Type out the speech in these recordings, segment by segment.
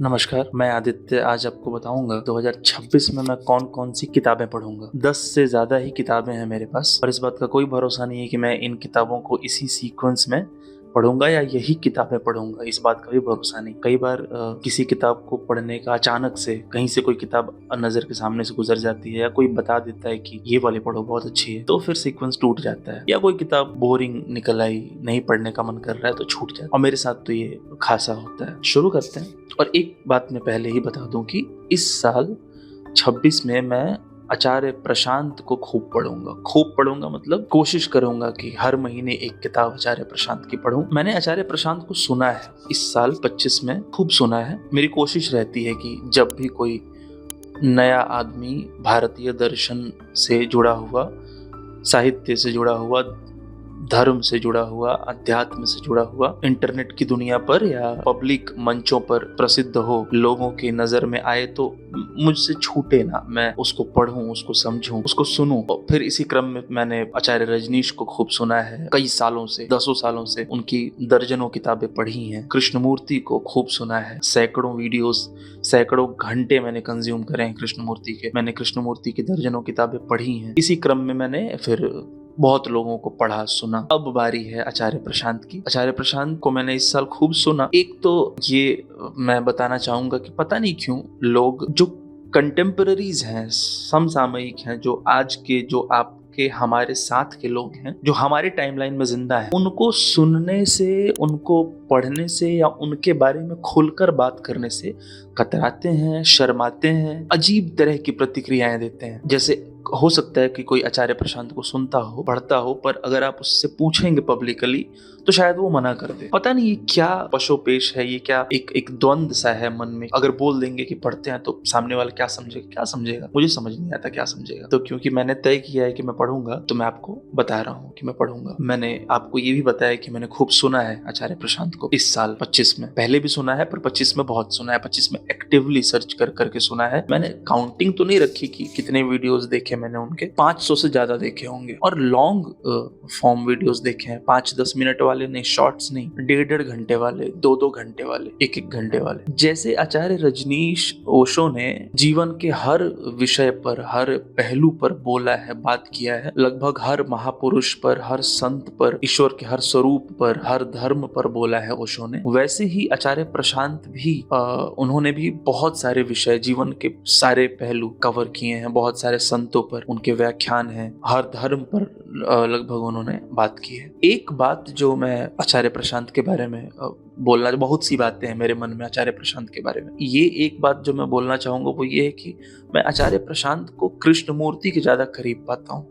नमस्कार, मैं आदित्य आज आपको बताऊंगा 2026 में मैं कौन कौन सी किताबें पढ़ूंगा। 10 से ज्यादा ही किताबें हैं मेरे पास और इस बात का कोई भरोसा नहीं है कि मैं इन किताबों को इसी सीक्वेंस में पढ़ूंगा या यही किताबें पढ़ूंगा, इस बात का भी भरोसा नहीं। कई बार किसी किताब को पढ़ने का अचानक से कहीं से कोई किताब नजर के सामने से गुजर जाती है या कोई बता देता है कि ये वाली पढ़ो बहुत अच्छी है, तो फिर सीक्वेंस टूट जाता है। या कोई किताब बोरिंग निकल आई, नहीं पढ़ने का मन कर रहा है तो छूट जाता है और मेरे साथ तो ये खासा होता है। शुरू करते हैं। और एक बात मैं पहले ही बता दूं कि इस साल 26 में मैं आचार्य प्रशांत को खूब पढ़ूंगा मतलब कोशिश करूंगा कि हर महीने एक किताब आचार्य प्रशांत की पढूं। मैंने आचार्य प्रशांत को सुना है इस साल 25 में, खूब सुना है। मेरी कोशिश रहती है कि जब भी कोई नया आदमी भारतीय दर्शन से जुड़ा हुआ, साहित्य से जुड़ा हुआ, धर्म से जुड़ा हुआ, अध्यात्म से जुड़ा हुआ, इंटरनेट की दुनिया पर या पब्लिक मंचों पर प्रसिद्ध हो, लोगों की नजर में आए, तो मुझसे छूटे ना। मैं उसको पढ़ूं, उसको समझूं, उसको सुनूं। और फिर इसी क्रम में मैंने आचार्य रजनीश को खूब सुना है। कई सालों से, 10 सालों से उनकी दर्जनों किताबें पढ़ी हैं। कृष्णमूर्ति को खूब सुना है। सैकड़ों वीडियोस, सैकड़ों घंटे मैंने कंज्यूम करे हैं कृष्णमूर्ति के। मैंने कृष्णमूर्ति की दर्जनों किताबें पढ़ी हैं। इसी क्रम में मैंने फिर बहुत लोगों को पढ़ा, सुना। अब बारी है आचार्य प्रशांत की। आचार्य प्रशांत को मैंने इस साल खूब सुना। एक तो ये मैं बताना चाहूंगा कि पता नहीं क्यों लोग जो कंटेम्पररीज हैं, समसामयिक हैं, जो आज के, जो आपके हमारे साथ के लोग हैं, जो हमारे टाइमलाइन में जिंदा हैं, उनको सुनने से, उनको पढ़ने से या उनके बारे में खुलकर बात करने से कतराते हैं, शर्माते हैं, अजीब तरह की प्रतिक्रियाएं देते हैं। जैसे हो सकता है कि कोई आचार्य प्रशांत को सुनता हो, पढ़ता हो, पर अगर आप उससे पूछेंगे पब्लिकली तो शायद वो मना कर दे। पता नहीं ये क्या पशोपेश है, ये क्या एक द्वंद सा है मन में। अगर बोल देंगे कि पढ़ते हैं तो सामने वाला क्या समझेगा, मुझे समझ नहीं आता क्या समझेगा। तो क्योंकि मैंने तय किया है कि मैं पढ़ूंगा, तो मैं आपको बता रहा हूँ कि मैं पढ़ूंगा। मैंने आपको ये भी बताया कि मैंने खूब सुना है आचार्य प्रशांत को इस साल 25 में। पहले भी सुना है पर 25 में बहुत सुना है। 25 में एक्टिवली सर्च कर करके सुना है। मैंने काउंटिंग तो नहीं रखी कि कितने वीडियोस देखे मैंने उनके, 500 से ज्यादा देखे होंगे। और लॉन्ग फॉर्म वीडियोस देखे हैं, 5-10 मिनट वाले नहीं, शॉर्ट्स नहीं, 1.5 घंटे वाले, 2-2 घंटे वाले, 1-1 घंटे वाले। जैसे आचार्य रजनीश ओशो ने जीवन के हर विषय पर, हर पहलू पर बोला है, बात किया है। लगभग हर महापुरुष पर, हर संत पर, ईश्वर के हर स्वरूप पर, हर धर्म पर बोला है ओशो ने। वैसे ही आचार्य प्रशांत भी उन्होंने भी बहुत सारे विषय, जीवन के सारे पहलू कवर किए हैं। बहुत सारे संतों पर उनके व्याख्यान हैं, हर धर्म पर लगभग उन्होंने बात की है। एक बात जो मैं आचार्य प्रशांत के बारे में बोलना, बहुत सी बातें हैं मेरे मन में आचार्य प्रशांत के बारे में, ये एक बात जो मैं बोलना चाहूंगा वो ये है कि मैं आचार्य प्रशांत को कृष्णमूर्ति के ज्यादा करीब पाता हूँ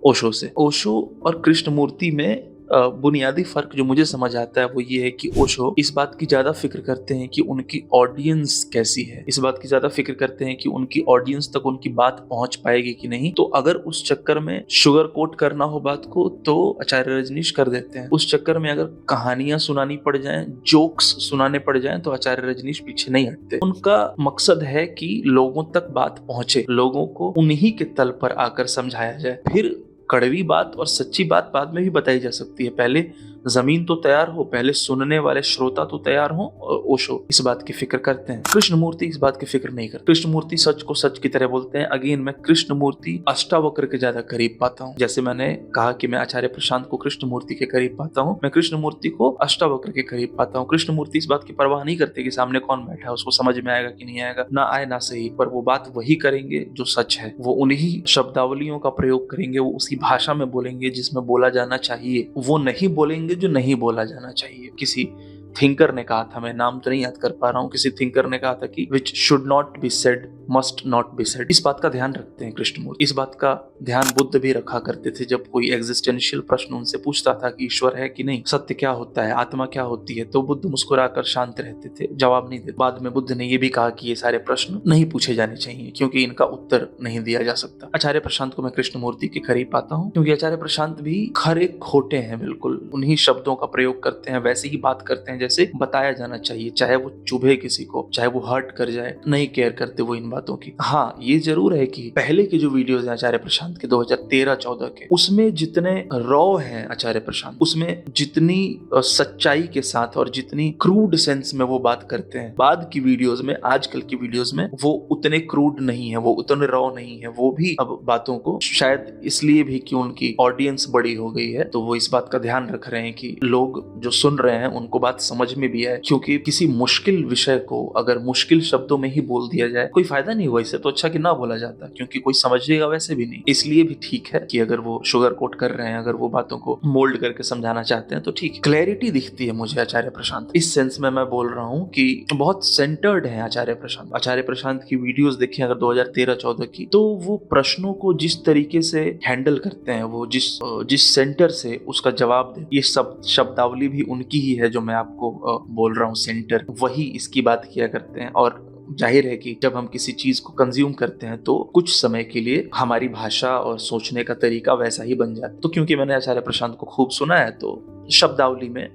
ओशो से। ओशो और कृष्णमूर्ति में बुनियादी फर्क जो मुझे समझ आता है वो ये है कि ओशो इस बात की ज्यादा फिक्र करते हैं कि उनकी ऑडियंस कैसी है, इस बात की ज्यादा फिक्र करते हैं कि उनकी ऑडियंस तक उनकी बात पहुंच पाएगी कि नहीं। तो अगर उस चक्कर में शुगर कोट करना हो बात को तो आचार्य रजनीश कर देते हैं। उस चक्कर में अगर कहानियां सुनानी पड़ जाएं, जोक्स सुनाने पड़ जाएं, तो आचार्य रजनीश पीछे नहीं हटते। उनका मकसद है कि लोगों तक बात पहुंचे, लोगों को उन्हीं के तल पर आकर समझाया जाए। फिर कड़वी बात और सच्ची बात बाद में भी बताई जा सकती है। पहले जमीन तो तैयार हो, पहले सुनने वाले श्रोता तो तैयार हो। और ओशो इस बात की फिक्र करते हैं। कृष्णमूर्ति इस बात की फिक्र नहीं करते। कृष्णमूर्ति सच को सच की तरह बोलते हैं। अगेन मैं कृष्णमूर्ति अष्टावक्र के ज्यादा करीब पाता हूँ। जैसे मैंने कहा कि मैं आचार्य प्रशांत को कृष्णमूर्ति के करीब पाता हूँ, मैं कृष्णमूर्ति को अष्टावक्र के करीब पाता हूँ। कृष्णमूर्ति इस बात की परवाह नहीं करते कि सामने कौन बैठा है, उसको समझ में आएगा कि नहीं आएगा, ना आए ना सही, पर वो बात वही करेंगे जो सच है। वो उन्हीं शब्दावलियों का प्रयोग करेंगे, वो उसी भाषा में बोलेंगे जिसमें बोला जाना चाहिए, वो नहीं बोलेंगे जो नहीं बोला जाना चाहिए। किसी थिंकर ने कहा था, मैं नाम तो नहीं याद कर पा रहा हूँ, किसी थिंकर ने कहा था कि which should not be said must not be said. इस बात का ध्यान रखते हैं कृष्णमूर्ति। इस बात का ध्यान बुद्ध भी रखा करते थे। जब कोई एग्जिस्टेंशियल प्रश्न उनसे पूछता था कि ईश्वर है कि नहीं, सत्य क्या होता है, आत्मा क्या होती है, तो बुद्ध मुस्कुराकर शांत रहते थे, जवाब नहीं देते। बाद में बुद्ध ने यह भी कहा कि ये सारे प्रश्न नहीं पूछे जाने चाहिए क्योंकि इनका उत्तर नहीं दिया जा सकता। आचार्य प्रशांत को मैं कृष्णमूर्ति के करीब पाता हूँ क्योंकि आचार्य प्रशांत भी खरे खोटे हैं, बिल्कुल उन्हीं शब्दों का प्रयोग करते हैं, वैसे ही बात करते हैं जैसे बताया जाना चाहिए, चाहे वो चुभे किसी को, चाहे वो हर्ट कर जाए, नहीं केयर करते वो इन बातों की। हाँ, ये जरूर है कि पहले के जो वीडियोस हैं आचार्य प्रशांत के 2013-14 के, उसमें जितने रॉ हैं आचार्य प्रशांत, उसमें जितनी सच्चाई के साथ और जितनी क्रूड सेंस में वो बात करते हैं, बाद की वीडियोस में, आजकल की वीडियोस में वो उतने क्रूड नहीं है, वो उतने रॉ नहीं है। वो भी अब बातों को शायद इसलिए भी कि उनकी ऑडियंस बड़ी हो गई है, तो वो इस बात का ध्यान रख रहे हैं कि लोग जो सुन रहे हैं उनको बात समझ में भी आए। क्योंकि किसी मुश्किल विषय को अगर मुश्किल शब्दों में ही बोल दिया जाए, कोई फायदा नहीं हुआ। इससे तो अच्छा कि ना बोला जाता, क्योंकि कोई समझेगा वैसे भी नहीं। इसलिए भी ठीक है कि अगर वो शुगर कोट कर रहे हैं, अगर वो बातों को मोल्ड करके समझाना चाहते हैं तो ठीक। क्लैरिटी दिखती है मुझे आचार्य प्रशांत, इस सेंस में मैं बोल रहा हूँ कि बहुत सेंटर्ड है आचार्य प्रशांत। आचार्य प्रशांत की वीडियोस देखिए अगर 2013-14 की, तो वो प्रश्नों को जिस तरीके से हैंडल करते हैं, वो जिस सेंटर से उसका जवाब दे, ये सब शब्दावली भी उनकी ही है जो मैं आपको बोल रहा हूँ। सेंटर वही इसकी बात किया करते हैं। और जाहिर है कि जब हम किसी चीज को कंज्यूम करते हैं तो कुछ समय के लिए हमारी भाषा और सोचने का तरीका वैसा ही बन जाता है। तो क्योंकि मैंने आचार्य प्रशांत को खूब सुना है तो शब्दावली में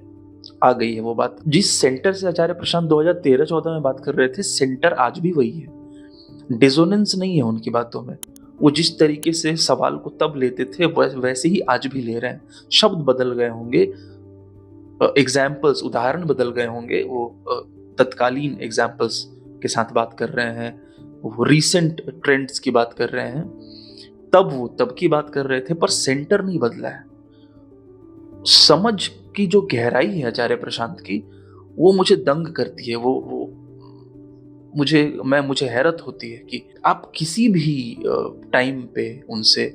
आ गई है वो बात। जिस सेंटर से आचार्य प्रशांत 2013-14 में बात कर रहे थे, सेंटर आज भी वही है। डिसोनेंस नहीं है उनकी बातों में। वो जिस तरीके से सवाल को तब लेते थे वैसे ही आज भी ले रहे हैं। शब्द बदल गए होंगे, एग्जाम्पल्स, उदाहरण बदल गए होंगे, वो तत्कालीन एग्जाम्पल्स के साथ बात कर रहे हैं, वो रीसेंट ट्रेंड्स की बात कर रहे हैं। तब की बात कर रहे थे, पर सेंटर नहीं बदला है। समझ की जो गहराई है आचार्य प्रशांत की, वो मुझे दंग करती है। वो मुझे हैरत होती है कि आप किसी भी टाइम पे उनसे,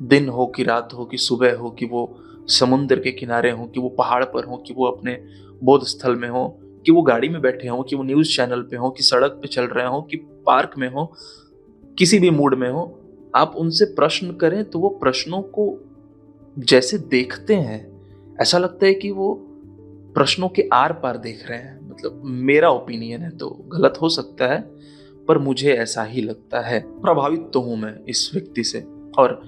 दिन हो कि रात हो कि सुबह हो, कि वो समुद्र के किनारे हो, कि वो पहाड़ पर हो, कि वो अपने बोध स्थल में हो, कि वो गाड़ी में बैठे हो, कि वो न्यूज चैनल पे हो, कि सड़क पे चल रहे हो, कि पार्क में हो, किसी भी मूड में हो, आप उनसे प्रश्न करें तो वो प्रश्नों को जैसे देखते हैं, ऐसा लगता है कि वो प्रश्नों के आर पार देख रहे हैं। मतलब मेरा ओपिनियन है, तो गलत हो सकता है, पर मुझे ऐसा ही लगता है। प्रभावित तो हूं मैं इस व्यक्ति से, और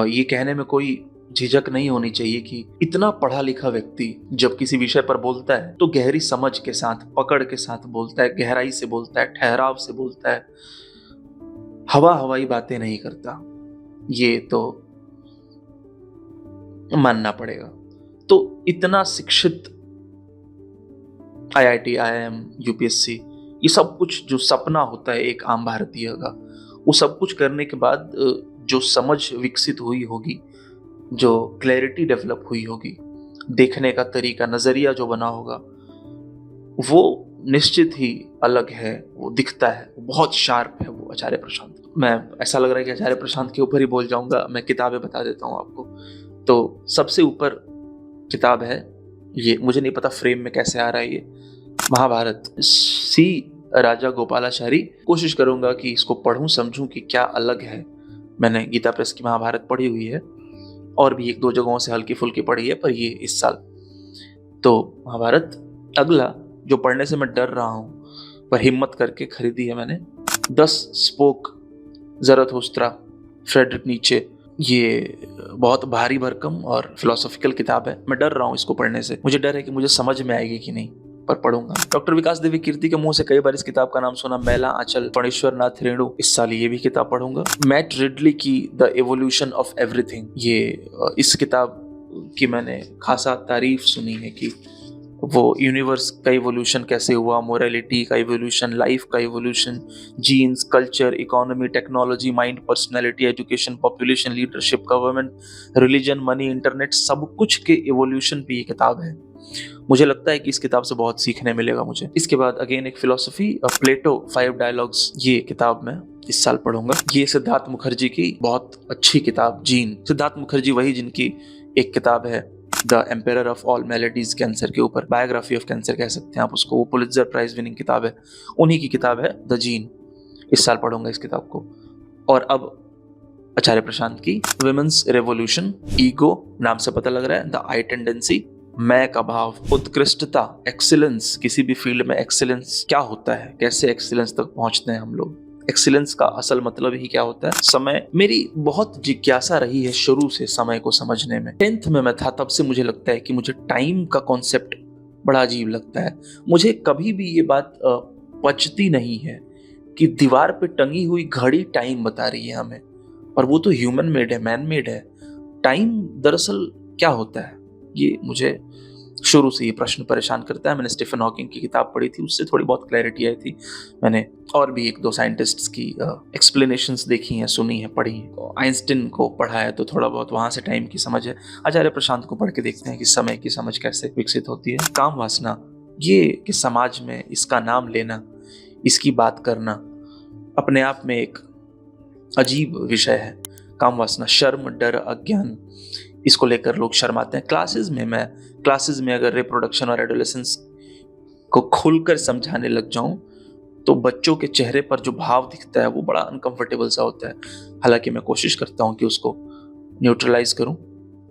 ये कहने में कोई झिझक नहीं होनी चाहिए कि इतना पढ़ा लिखा व्यक्ति जब किसी विषय पर बोलता है तो गहरी समझ के साथ, पकड़ के साथ बोलता है, गहराई से बोलता है, ठहराव से बोलता है, हवाई बातें नहीं करता। ये तो मानना पड़ेगा। तो इतना शिक्षित IIT, IIM, UPSC, ये सब कुछ जो सपना होता है एक आम भारतीय का, वो सब कुछ करने के बाद जो समझ विकसित हुई होगी, जो क्लैरिटी डेवलप हुई होगी, देखने का तरीका, नजरिया जो बना होगा, वो निश्चित ही अलग है। वो दिखता है, वो बहुत शार्प है वो आचार्य प्रशांत। मैं, ऐसा लग रहा है कि आचार्य प्रशांत के ऊपर ही बोल जाऊंगा। मैं किताबें बता देता हूँ आपको। तो सबसे ऊपर किताब है, ये मुझे नहीं पता फ्रेम में कैसे आ रहा है, ये महाभारत, सी राजा गोपालाचारी। कोशिश करूंगा कि इसको पढ़ूं, समझूं कि क्या अलग है। मैंने गीता प्रेस की महाभारत पढ़ी हुई है और भी एक दो जगहों से हल्की फुल्की पढ़ी है, पर ये इस साल तो महाभारत। अगला जो पढ़ने से मैं डर रहा हूं, पर हिम्मत करके खरीदी है मैंने, 10 स्पोक ज़रथुस्त्रा, फ्रेडरिक नीचे। ये बहुत भारी भरकम और फिलोसॉफिकल किताब है। मैं डर रहा हूँ इसको पढ़ने से। मुझे डर है कि मुझे समझ में आएगी कि नहीं, पर पढ़ूंगा। डॉक्टर विकास देवी कीर्ति के मुंह से कई बार इस किताब का नाम सुना, मैला आंचल, फणीश्वर नाथ रेणु। इस साल ये भी किताब पढ़ूंगा। मैट रिडली की द एवोल्यूशन ऑफ एवरीथिंग, ये इस किताब की मैंने खासा तारीफ सुनी है कि वो यूनिवर्स का इवोल्यूशन कैसे हुआ, मोरालिटी का इवोल्यूशन, लाइफ का evolution, genes, culture, economy, technology, mind, personality, education, population, leadership, government, religion, money, internet, सब कुछ के इवोल्यूशन पे ये किताब है। मुझे लगता है कि इस किताब से बहुत सीखने मिलेगा मुझे। इसके बाद अगेन एक फिलोसफी, प्लेटो 5 डायलॉग्स, ये किताब मैं इस साल पढ़ूंगा। ये सिद्धार्थ मुखर्जी की बहुत अच्छी किताब, जीन। सिद्धार्थ मुखर्जी वही जिनकी एक किताब है the emperor of all melodies, cancer के ऊपर, बायोग्राफी ऑफ कैंसर कह सकते हैं आप उसको। वो पुलित्जर प्राइज विनिंग किताब है, उन्हीं की किताब है द जीन। इस साल पढ़ूंगा इस किताब को। और अब आचार्य प्रशांत की विमेंस रेवोल्यूशन, ईगो नाम से पता लग रहा है, द आई टेंडेंसी, मैं का भाव, उत्कृष्टता, एक्सीलेंस, किसी भी फील्ड में एक्सीलेंस क्या होता है, कैसे एक्सीलेंस तक पहुंचते हैं हम लोग, एक्सीलेंस का असल मतलब ही क्या होता है। समय, मेरी बहुत जिज्ञासा रही है शुरू से समय को समझने में। 10th में मैं था तब से मुझे लगता है कि मुझे टाइम का कॉन्सेप्ट बड़ा अजीब लगता है। मुझे कभी भी ये बात पचती नहीं है कि दीवार पे टंगी हुई घड़ी टाइम बता रही है हमें, और वो तो ह्यूमन मेड है, मैन मेड है। टाइम दरअसल क्या होता है, ये मुझे शुरू से ये प्रश्न परेशान करता है। मैंने स्टीफन हॉकिंग की किताब पढ़ी थी, उससे थोड़ी बहुत क्लैरिटी आई थी। मैंने और भी एक दो साइंटिस्ट्स की एक्सप्लेनेशंस देखी हैं, सुनी है, पढ़ी है। आइंस्टीन को पढ़ा है तो थोड़ा बहुत वहाँ से टाइम की समझ है। आचार्य प्रशांत को पढ़ के देखते हैं कि समय की समझ कैसे विकसित होती है। काम वासना, ये कि समाज में इसका नाम लेना, इसकी बात करना अपने आप में एक अजीब विषय है। काम वासना, शर्म, डर, अज्ञान, इसको लेकर लोग शर्माते हैं। क्लासेस में अगर रिप्रोडक्शन और एडोलेसेंस को खुलकर समझाने लग जाऊं तो बच्चों के चेहरे पर जो भाव दिखता है वो बड़ा अनकंफर्टेबल सा होता है। हालांकि मैं कोशिश करता हूं कि उसको न्यूट्रलाइज करूं,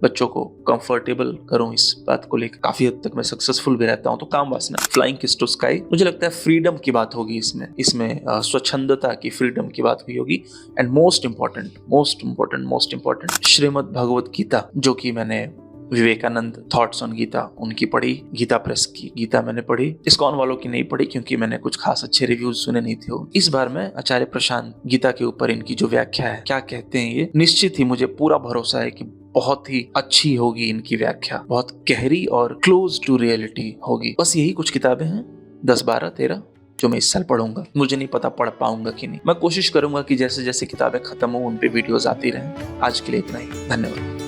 बच्चों को कंफर्टेबल करूं, इस बात को लेकर काफी हद तक मैं सक्सेसफुल भी रहता हूं। तो काम वासना, फ्लाइंग किस टू स्काई, मुझे लगता है फ्रीडम की बात होगी इसमें स्वच्छंदता की, फ्रीडम की बात हुई होगी। And most important Shrimad Bhagavad Gita, जो कि मैंने विवेकानंद थॉट्स ऑन गीता उनकी पढ़ी, गीता प्रेस की गीता मैंने पढ़ी, इस्कॉन वालों की नहीं पढ़ी क्योंकि मैंने कुछ खास अच्छे रिव्यूज सुने नहीं थे। इस बार मैं आचार्य प्रशांत गीता के ऊपर इनकी जो व्याख्या है, क्या कहते हैं ये, निश्चित ही मुझे पूरा भरोसा है कि बहुत ही अच्छी होगी इनकी व्याख्या, बहुत गहरी और क्लोज टू रियलिटी होगी। बस यही कुछ किताबें हैं, 10, 12, 13 जो मैं इस साल पढ़ूंगा। मुझे नहीं पता पढ़ पाऊंगा कि नहीं। मैं कोशिश करूंगा कि जैसे जैसे किताबें खत्म हो उन पे वीडियोस आती रहें। आज के लिए इतना ही, धन्यवाद।